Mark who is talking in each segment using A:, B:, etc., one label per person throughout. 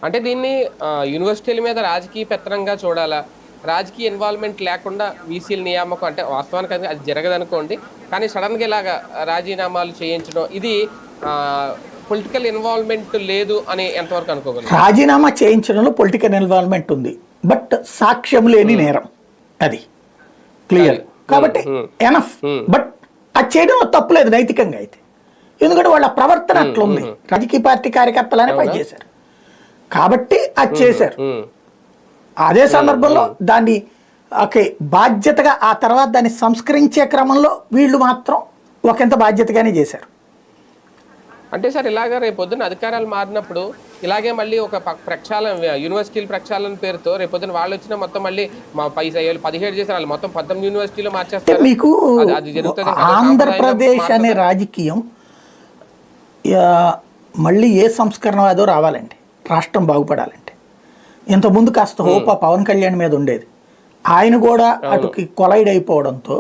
A: అంటే దీన్ని యూనివర్సిటీల మీద రాజకీయ పెత్తనంగా చూడాలా? రాజకీయ ఇన్వాల్వ్‌మెంట్ లేకుండా వీసీల నియామకం అంటే వాస్తవానికి అది జరగదనుకోండి. కానీ సడెన్‌గా ఇలాగా రాజీనామాలు చేయించడం ఇది పొలిటికల్ ఇన్వాల్వ్‌మెంట్ లేదు అని ఎంతవరకు అనుకోగలరు?
B: రాజీనామా చేయించడంలో పొలిటికల్ ఇన్వాల్వ్‌మెంట్ ఉంది. బట్ సాక్ష్యం లేని నేరం అది. క్లియర్. కాబట్టి ఎనఫ్. బట్ అది చేయడంలో తప్పులేదు నైతికంగా అయితే. ఎందుకంటే వాళ్ళ ప్రవర్తన అట్లుంది. రాజకీయ పార్టీ కార్యకర్తలనే పనిచేశారు కాబట్టి అది చేశారు. అదే సందర్భంలో దాన్ని ఓకే బాధ్యతగా ఆ తర్వాత దాన్ని సంస్కరించే క్రమంలో వీళ్ళు మాత్రం ఒకంత బాధ్యతగానే చేశారు.
A: అంటే సార్ ఇలాగ రేపొద్దున అధికారాలు మారినప్పుడు ఇలాగే మళ్ళీ ఒక ప్రక్షాళన యూనివర్సిటీల ప్రక్షాళన పేరుతో రేపొద్దున వాళ్ళు వచ్చిన మొత్తం మళ్ళీ మా 17 చేసిన వాళ్ళు మొత్తం 18 యూనివర్సిటీలో మార్చేస్తారు.
B: మీకు ఆంధ్రప్రదేశ్ అనే రాజకీయం మళ్ళీ ఏ సంస్కరణవాదో రావాలండి రాష్ట్రం బాగుపడాలంటే. ఇంతకుముందు కాస్త హోపా పవన్ కళ్యాణ్ మీద ఉండేది. ఆయన కూడా అటుకి కొలైడ్ అయిపోవడంతో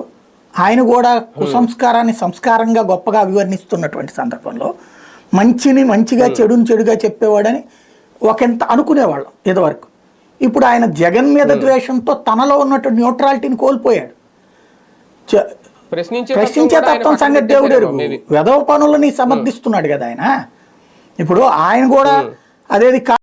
B: ఆయన కూడా కుసంస్కారాన్ని సంస్కారంగా గొప్పగా అభివర్ణిస్తున్నటువంటి సందర్భంలో మంచిని మంచిగా చెడుని చెడుగా చెప్పేవాడని ఒకంత అనుకునేవాళ్ళం ఇదివరకు. ఇప్పుడు ఆయన జగన్ మీద ద్వేషంతో తనలో ఉన్నటువంటి న్యూట్రాలిటీని కోల్పోయాడు. ప్రశ్నించే తత్వం సంగతి దేవుడేరు. వెధవ పనులని సమర్థిస్తున్నాడు కదా ఆయన. ఇప్పుడు ఆయన కూడా అదేది